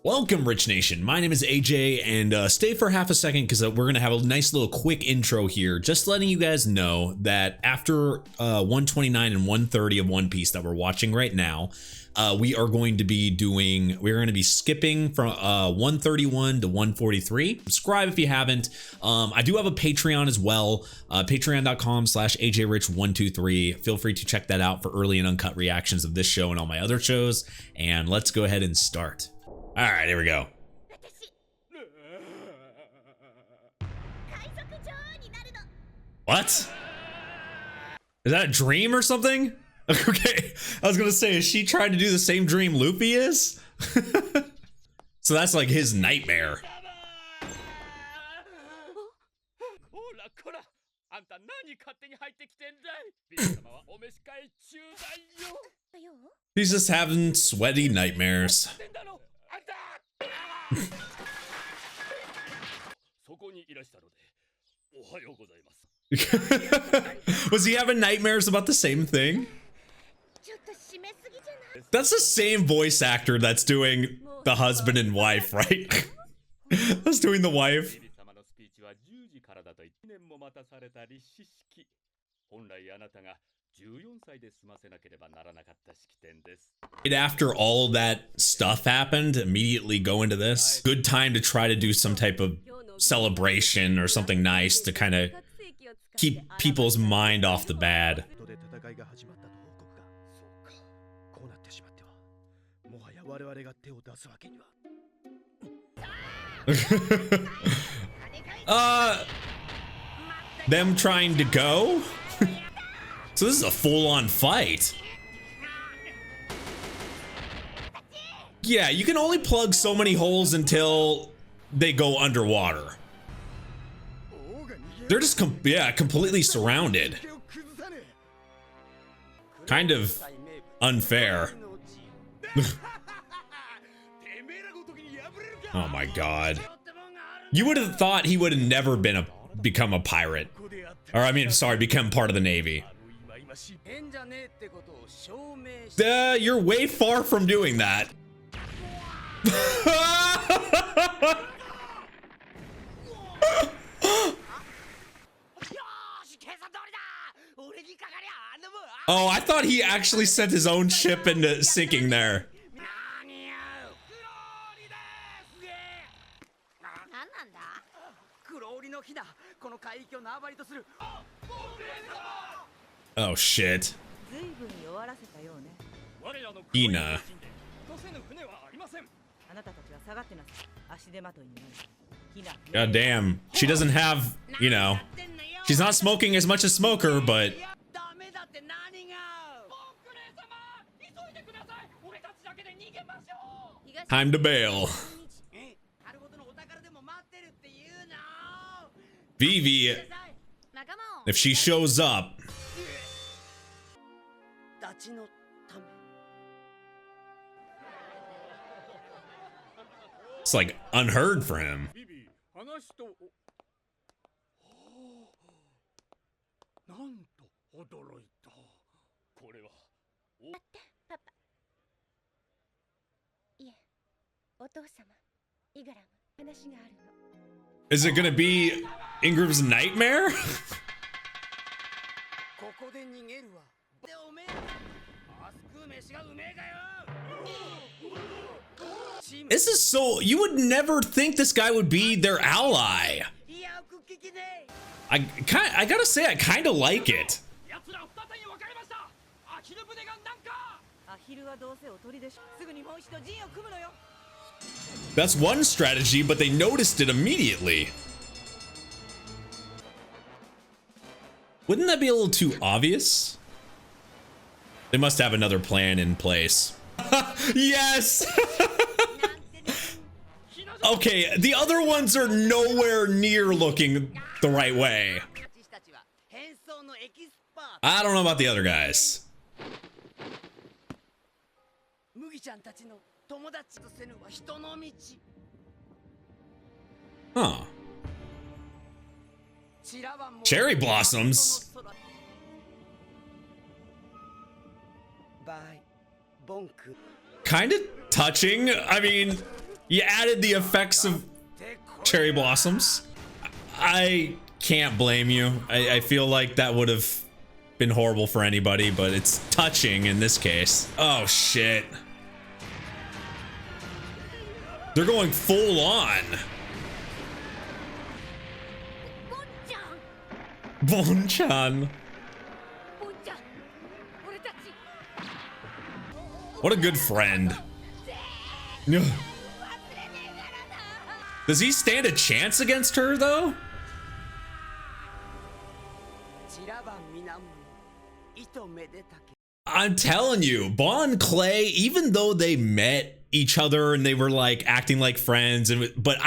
Welcome, Rich Nation. My name is AJ, and stay for half a second because we're going to have a nice little quick intro here. Just letting you guys know that after 129 and 130 of One Piece that we're watching right now, we're going to be skipping from 131 to 143. Subscribe if you haven't. I do have a Patreon as well, patreon.com/AJRich123. Feel free to check that out for early and uncut reactions of this show and all my other shows. And let's go ahead and start. All right, here we go. What? Is that a dream or something? Okay, I was gonna say, is she trying to do the same dream Luffy is? So that's like his nightmare. He's just having sweaty nightmares. Was he having nightmares about the same thing? That's the same voice actor that's doing the husband and wife, right? That's doing the wife. Right after all that stuff happened, immediately go into this. Good time to try to do some type of celebration or something nice to kind of keep people's mind off the bad. Them trying to go? So this is a full-on fight. Yeah, you can only plug so many holes until they go underwater. They're just completely surrounded. Kind of unfair. Oh my god. You would have thought he would have never become a pirate. Or I mean, sorry, become part of the Navy. You're way far from doing that. Oh, I thought he actually sent his own ship into sinking there. Oh shit. Ina. God damn. She doesn't have, you know, she's not smoking as much as Smoker, but time to bail. Vivi, if she shows up. It's like unheard for him. Is it gonna be Ingram's nightmare? This is so, you would never think this guy would be their ally. I gotta say, I kind of like it. That's one strategy, but they noticed it immediately. Wouldn't that be a little too obvious? They must have another plan in place. Yes! Okay, the other ones are nowhere near looking the right way. I don't know about the other guys. Huh. Cherry blossoms? Kind of touching. I mean, You added the effects of cherry blossoms. I can't blame you. I feel like that would have been horrible for anybody, but it's touching in this case. Oh shit. They're going full on. Bon-chan. What a good friend. Does he stand a chance against her though? I'm telling you, Bon and Clay, even though they met each other and they were like acting like friends, but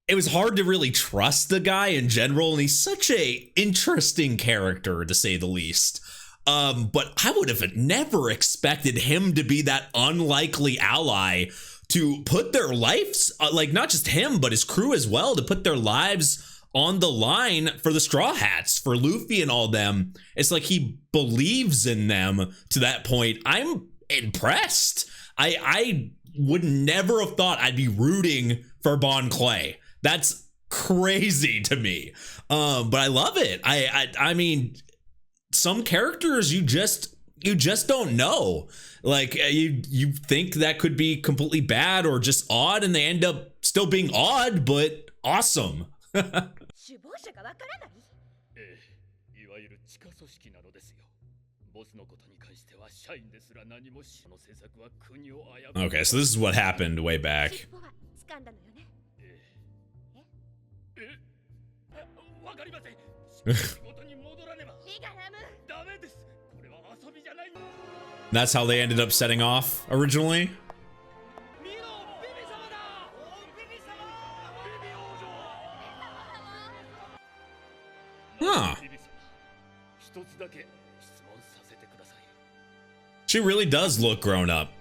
it was hard to really trust the guy in general, and he's such a interesting character to say the least. But I would have never expected him to be that unlikely ally to put their lives, like not just him, but his crew as well, to put their lives on the line for the Straw Hats, for Luffy and all them. It's like he believes in them to that point. I'm impressed. I would never have thought I'd be rooting for Bon Clay. That's crazy to me. But I love it. I mean, some characters you just don't know. Like you think that could be completely bad or just odd, and they end up still being odd but awesome. Okay, so this is what happened way back. That's how they ended up setting off originally. Huh. She really does look grown up.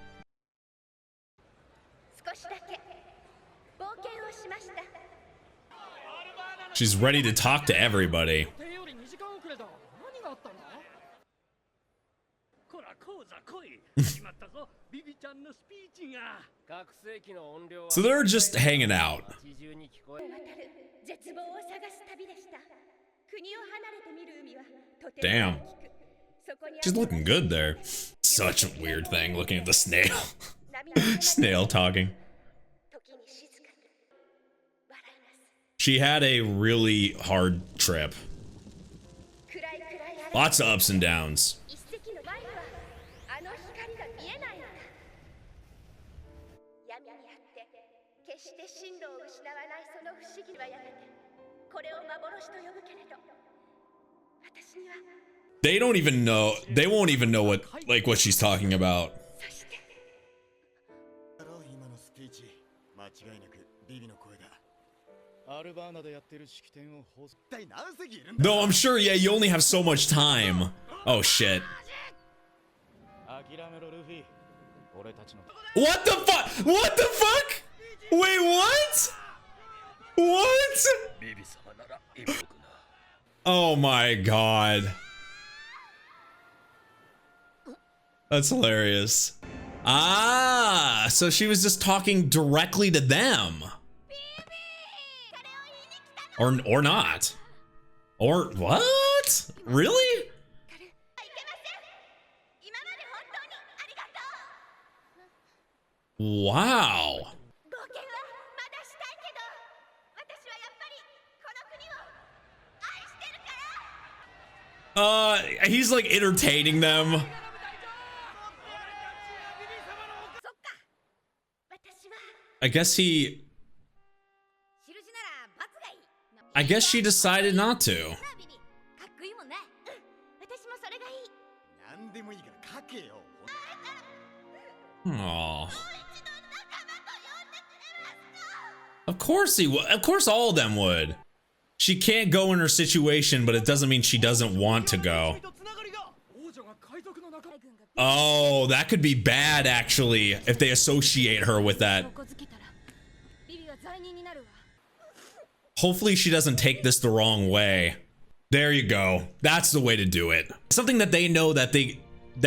She's ready to talk to everybody. So they're just hanging out. Damn. She's looking good there. Such a weird thing looking at the snail. Snail talking. She had a really hard trip. Lots of ups and downs. They don't even know. They won't even know what she's talking about. No, I'm sure. Yeah, you only have so much time. Oh shit. What the fuck? What the fuck? Wait, what? What? Oh my god. That's hilarious. Ah, so she was just talking directly to them. Or not. Or what? Really? Wow. He's like entertaining them. I guess she decided not to. Aww. Of course he would. Of course all of them would. She can't go in her situation, but it doesn't mean she doesn't want to go. Oh, that could be bad actually if they associate her with that. Hopefully she doesn't take this the wrong way. There you go. That's the way to do it. Something that they know that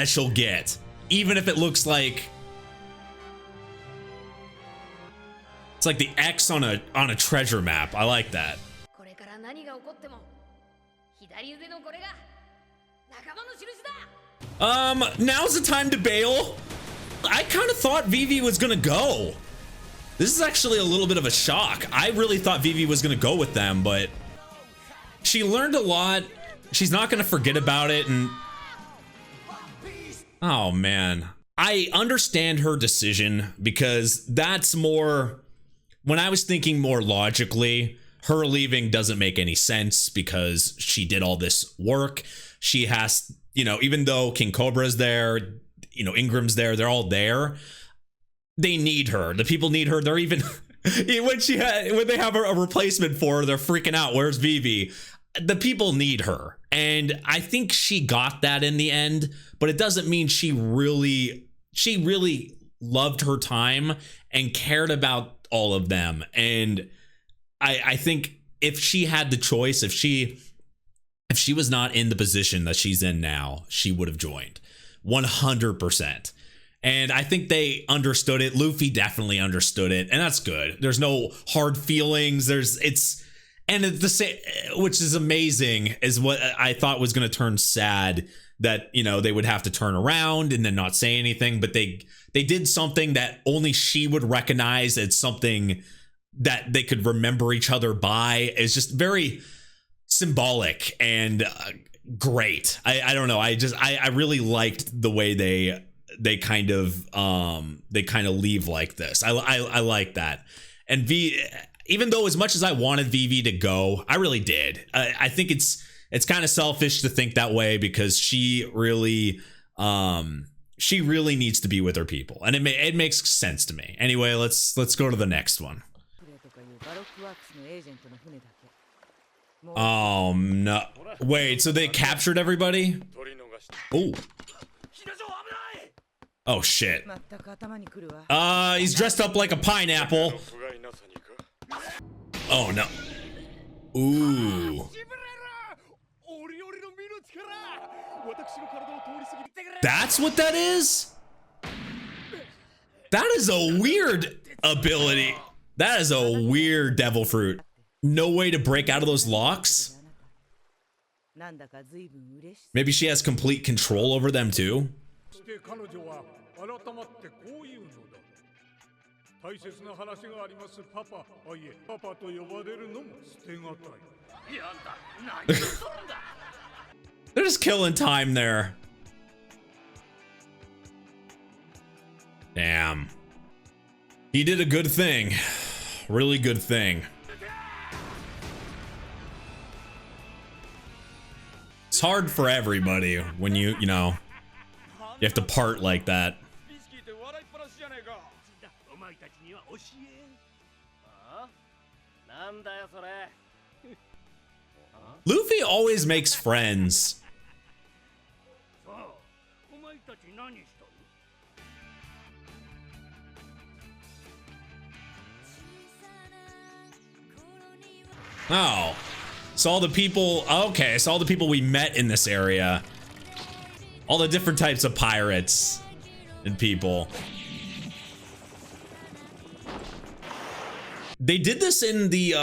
she'll get, even if it looks like It's like the X on a treasure map. I like that. Now's the time to bail. I kind of thought Vivi was gonna go. This is actually a little bit of a shock. I really thought Vivi was gonna go with them, but she learned a lot. She's not gonna forget about it, and oh man. I understand her decision because that's more, when I was thinking more logically, her leaving doesn't make any sense because she did all this work. She has, you know, even though King Cobra's there, you know, Ingram's there, they're all there. They need her. The people need her. They're even when they have a replacement for her, they're freaking out. Where's Vivi? The people need her. And I think she got that in the end, but it doesn't mean she really loved her time and cared about all of them. And I think if she had the choice, if she was not in the position that she's in now, she would have joined 100%. And I think they understood it. Luffy definitely understood it, and that's good. There's no hard feelings. And the same, which is amazing, is what I thought was going to turn sad, that, you know, they would have to turn around and then not say anything, but they did something that only she would recognize as something that they could remember each other by. Is just very symbolic and great. I don't know. I really liked the way they kind of leave like this. I like that. And even though as much as I wanted Vivi to go, I really did. I think it's kind of selfish to think that way, because she really needs to be with her people, and it makes sense to me. Anyway, let's go to the next one. Oh no! Wait, so they captured everybody? Oh. Oh shit. He's dressed up like a pineapple. Oh no. Ooh. That's what that is? That is a weird ability. That is a weird devil fruit. No way to break out of those locks? Maybe she has complete control over them too? They're just killing time there. Damn. He did a good thing. Really good thing. It's hard for everybody when you know, you have to part like that. Luffy always makes friends. Oh, so all the people, okay, so all the people we met in this area, all the different types of pirates and people. They did this in the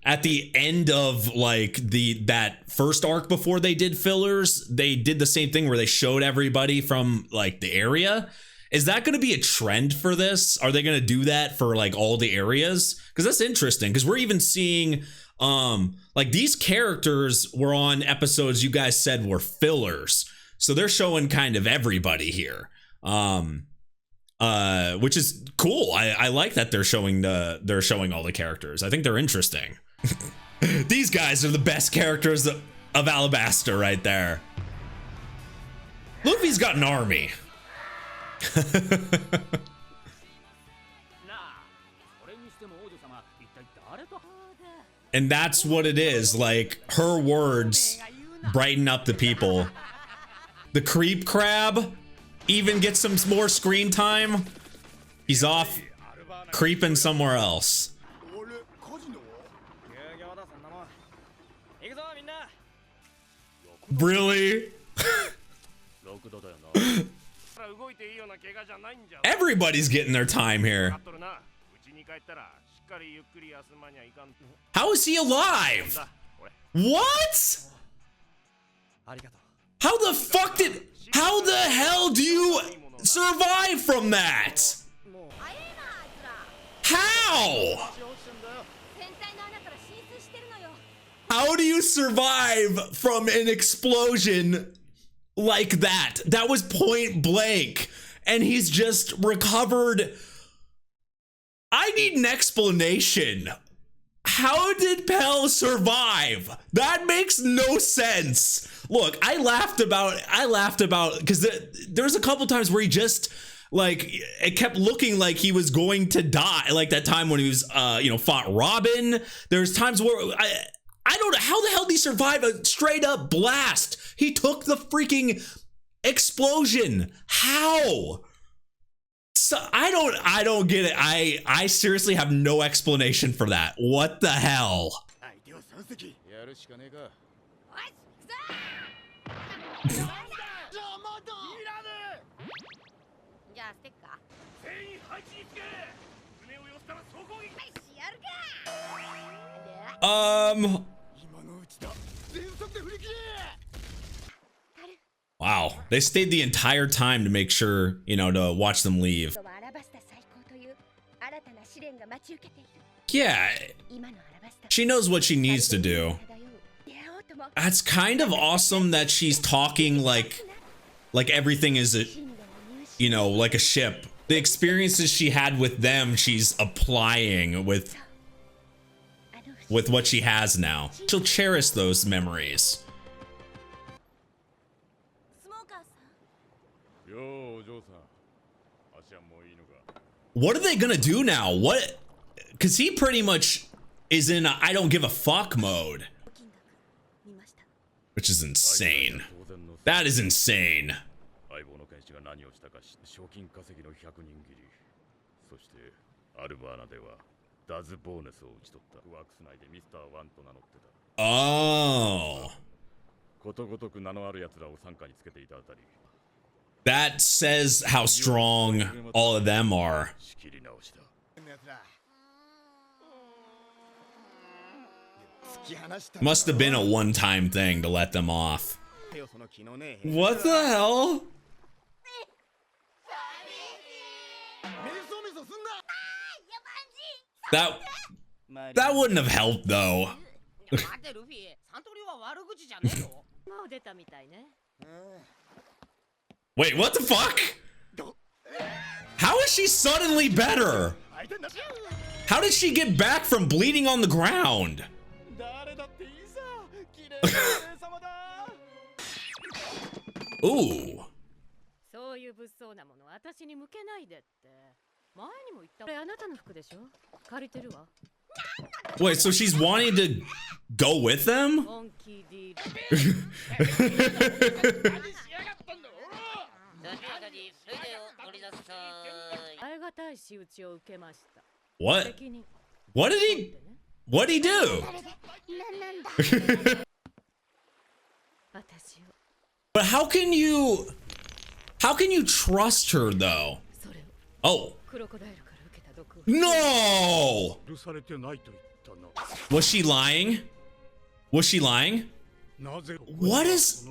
at the end of like that first arc before they did fillers. They did the same thing where they showed everybody from like the area. Is that going to be a trend for this? Are they going to do that for like all the areas? Because that's interesting, because we're even seeing like these characters were on episodes you guys said were fillers, so they're showing kind of everybody here, which is cool. I like that they're showing all the characters. I think they're interesting. These guys are the best characters of Alabasta right there. Luffy's got an army. And that's what it is. Like, her words brighten up the people. The creep crab even gets some more screen time. He's off creeping somewhere else. Really? Everybody's getting their time here. How is he alive? What? How the hell do you survive from that? How? How do you survive from an explosion like that? That was point blank, and he's just recovered. I need an explanation. How did Pell survive? That makes no sense. Look, I laughed about because there's a couple times where he just like it kept looking like he was going to die, like that time when he was fought Robin. There's times where I don't know how the hell did he survive a straight up blast. He took the freaking explosion. How? So I don't get it. I seriously have no explanation for that. What the hell? Wow, they stayed the entire time to make sure, to watch them leave. Yeah, she knows what she needs to do. That's kind of awesome that she's talking like everything is like a ship. The experiences she had with them, she's applying with what she has now. She'll cherish those memories. What are they gonna do now? What? Because he pretty much is in a I don't give a fuck mode, which is insane. That is insane. Oh. That says how strong all of them are. Must have been a one-time thing to let them off. What the hell? That wouldn't have helped though. Wait, what the fuck? How is she suddenly better? How did she get back from bleeding on the ground? Ooh. Wait, so she's wanting to go with them? What? What did he do? But how can you trust her though? Oh. No! Was she lying? Was she lying? What is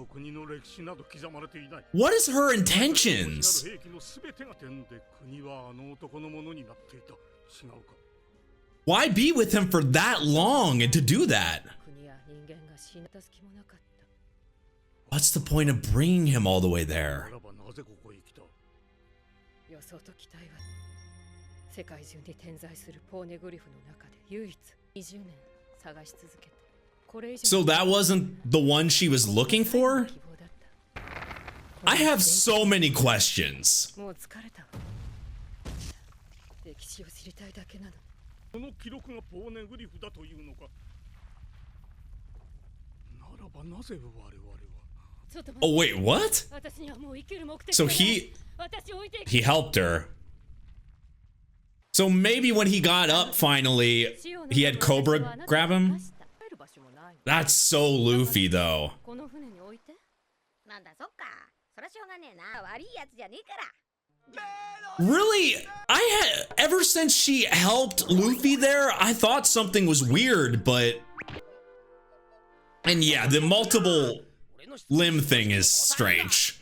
her intentions? Why be with him for that long and to do that? What's the point of bringing him all the way there? So that wasn't the one she was looking for? I have so many questions. Oh wait, what? So he helped her. So maybe when he got up finally, he had Cobra grab him? That's so Luffy though. Really, ever since she helped Luffy there, I thought something was weird, but... And yeah, the multiple limb thing is strange.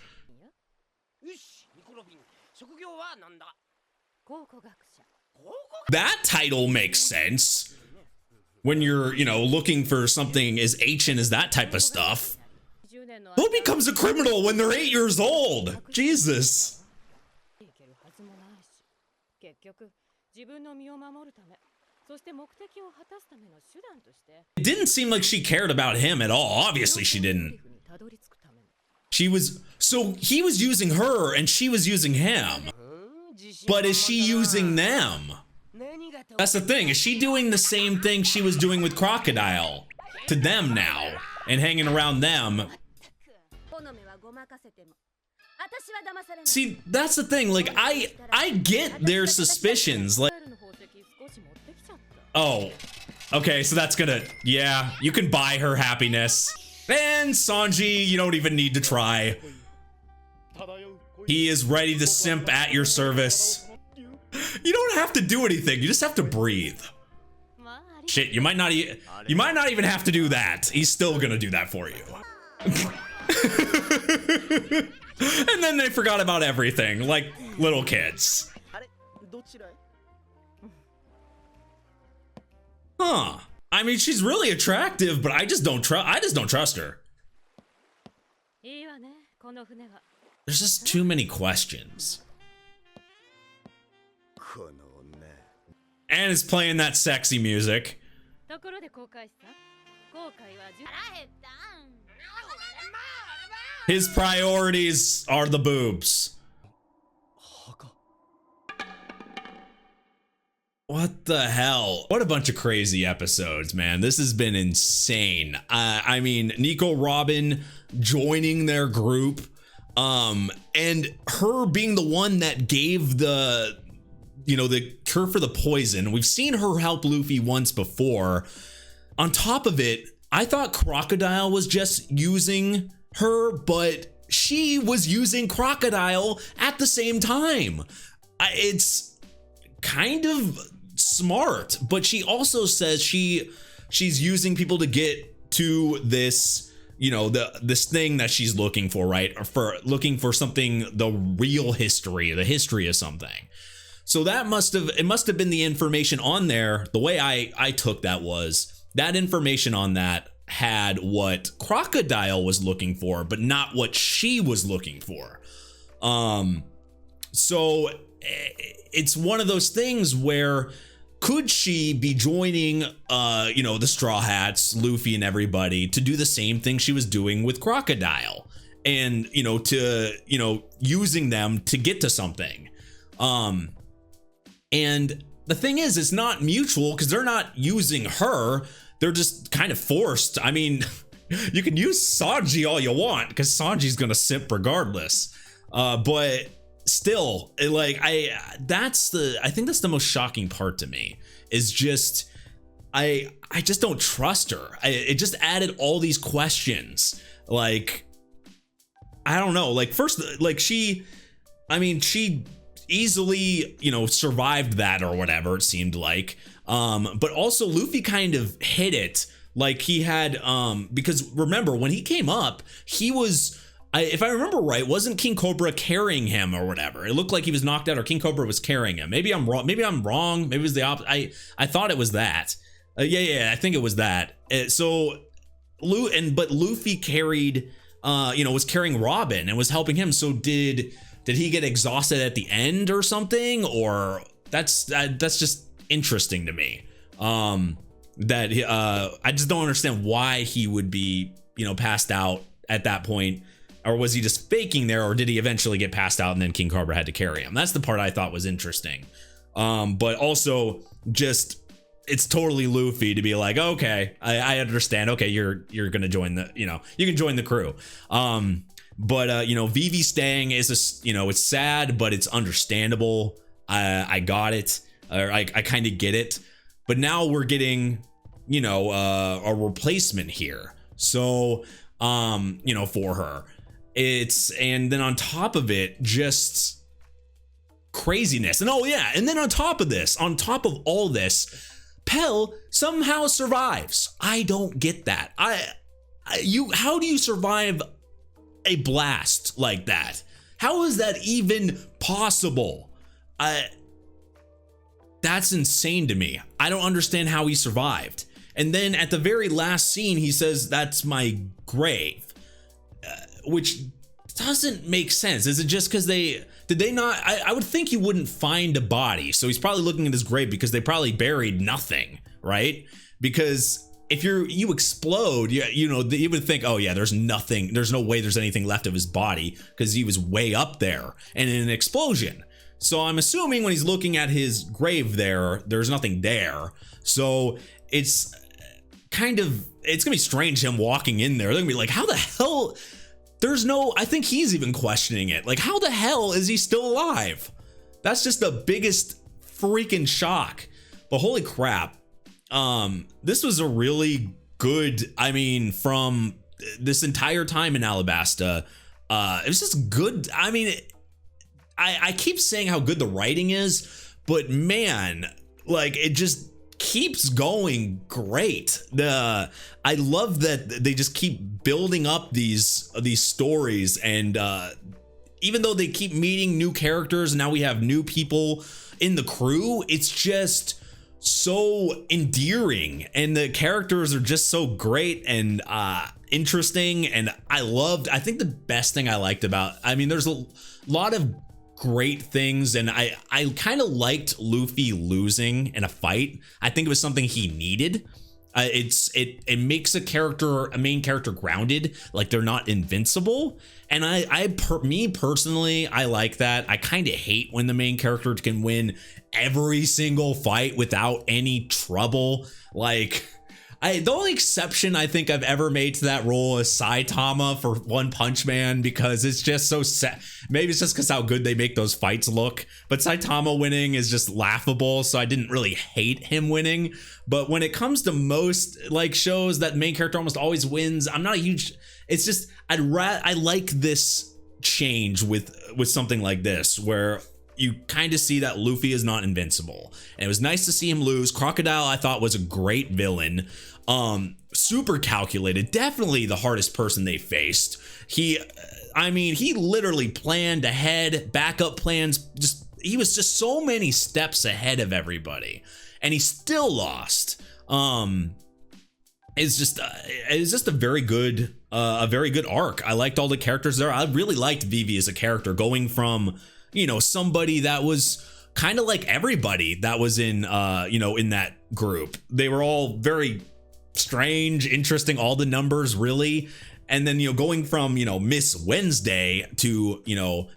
That title makes sense when you're, you know, looking for something as ancient as that type of stuff. Who becomes a criminal when they're 8 years old? Jesus. It didn't seem like she cared about him at all. Obviously she didn't. He was using her and she was using him. But is she using them? That's the thing. Is she doing the same thing she was doing with Crocodile to them now and hanging around them? See, that's the thing. Like, I get their suspicions. Like, oh, okay, so that's gonna, yeah, you can buy her happiness. And Sanji, you don't even need to try. He is ready to simp at your service. You don't have to do anything. You just have to breathe. Shit, you might not even have to do that. He's still gonna do that for you. And then they forgot about everything, like little kids. Huh. I mean, she's really attractive, but I just don't trust her. There's just too many questions. And it's playing that sexy music. His priorities are the boobs. What the hell? What a bunch of crazy episodes, man. This has been insane. I mean, Nico Robin joining their group, and her being the one that gave the, you know, the cure for the poison. We've seen her help Luffy once before. On top of it, I thought Crocodile was just using her, but she was using Crocodile at the same time. It's kind of smart, but she also says she's using people to get to this, you know, this thing that she's looking for, right? Or for looking for something, the real history, the history of something. So that must have been the information on there. The way I took that was that information on that had what Crocodile was looking for, but not what she was looking for. So it's one of those things where could she be joining, you know, the Straw Hats, Luffy and everybody to do the same thing she was doing with Crocodile and, you know, to, you know, using them to get to something. And the thing is, it's not mutual because they're not using her. They're just kind of forced. I mean, you can use Sanji all you want because Sanji's gonna simp regardless. But still, like I think that's the most shocking part to me is just I just don't trust her. It just added all these questions. Like, I don't know. Like first, like she easily, you know, survived that or whatever it seemed like. But also Luffy kind of hit it like he had, because remember when he came up, he was, if I remember right, wasn't King Cobra carrying him or whatever? It looked like he was knocked out or King Cobra was carrying him. Maybe I'm wrong. Maybe it was the opposite. I thought it was that. Yeah, I think it was that. But Luffy carried, you know, was carrying Robin and was helping him. So did he get exhausted at the end or something? Or that's just interesting to me. I just don't understand why he would be, you know, passed out at that point. Or was he just faking there, or did he eventually get passed out and then King Cobra had to carry him? That's the part I thought was interesting. But also just it's totally Luffy to be like, okay, I understand. Okay, you're gonna join the, you know, you can join the crew. But you know, Vivi staying is you know, it's sad, but it's understandable. I got it. Or I kind of get it. But now we're getting, you know, a replacement here. So, you know, for her. And then on top of it, just craziness. And oh yeah, and then on top of all this, Pell somehow survives. I don't get that. How do you survive a blast like that? How is that even possible? That's insane to me. I don't understand how he survived. And then at the very last scene, he says, "That's my grave," which doesn't make sense. Is it just because did they not? I would think you wouldn't find a body. So he's probably looking at his grave because they probably buried nothing, right? Because if you explode, you would think, oh yeah, there's nothing. There's no way there's anything left of his body because he was way up there and in an explosion. So I'm assuming when he's looking at his grave there's nothing there. So it's gonna be strange him walking in there. They're gonna be like, how the hell? I think he's even questioning it. Like, how the hell is he still alive? That's just the biggest freaking shock. But holy crap. This was a really good, from this entire time in Alabasta, it was just good. I keep saying how good the writing is, but man, like, it just keeps going great. I love that they just keep building up these stories, and even though they keep meeting new characters and now we have new people in the crew, it's just so endearing, and the characters are just so great and interesting. And I think the best thing I liked about, there's a lot of great things, and I kind of liked Luffy losing in a fight. I think it was something he needed. It makes a main character grounded, like they're not invincible. And me personally, I like that. I kind of hate when the main character can win every single fight without any trouble. Like, the only exception I think I've ever made to that rule is Saitama for One Punch Man, because it's just so sad. Maybe it's just because how good they make those fights look, but Saitama winning is just laughable, so I didn't really hate him winning. But when it comes to most like shows that main character almost always wins, I'm not a huge, it's just, I like this change with something like this, where you kind of see that Luffy is not invincible. And it was nice to see him lose. Crocodile, I thought, was a great villain. Super calculated, definitely the hardest person they faced. He literally planned ahead, backup plans, he was just so many steps ahead of everybody, and he still lost. It's just a very good arc. I liked all the characters there. I really liked Vivi as a character, going from, somebody that was kind of like everybody that was in that group. They were all very strange, interesting, all the numbers really. And then, going from, Miss Wednesday to,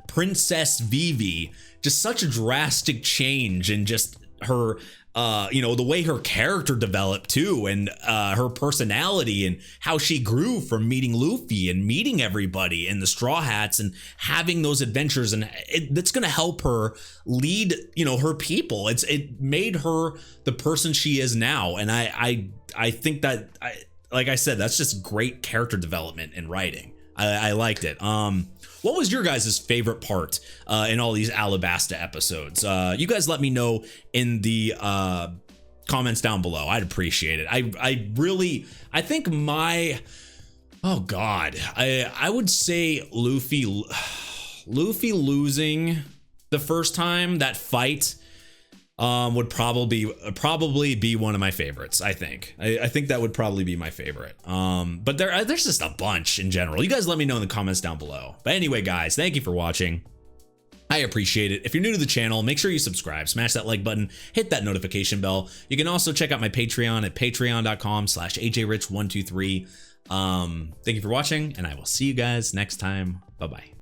Princess Vivi, just such a drastic change, and just her, the way her character developed too, and her personality, and how she grew from meeting Luffy and meeting everybody in the Straw Hats and having those adventures, and that's going to help her lead, her people. It made her the person she is now. And I think that, like I said, that's just great character development and writing. I liked it. What was your guys' favorite part in all these Alabasta episodes? You guys let me know in the comments down below. I'd appreciate it. I think I would say Luffy losing the first time, that fight, would probably be one of my favorites. I think that would probably be my favorite. But there's just a bunch in general. You guys let me know in the comments down below. But anyway, guys, thank you for watching. I appreciate it. If you're new to the channel, make sure you subscribe, smash that like button, hit that notification bell. You can also check out my Patreon at patreon.com/ajrich123. Thank you for watching, and I will see you guys next time. Bye-bye.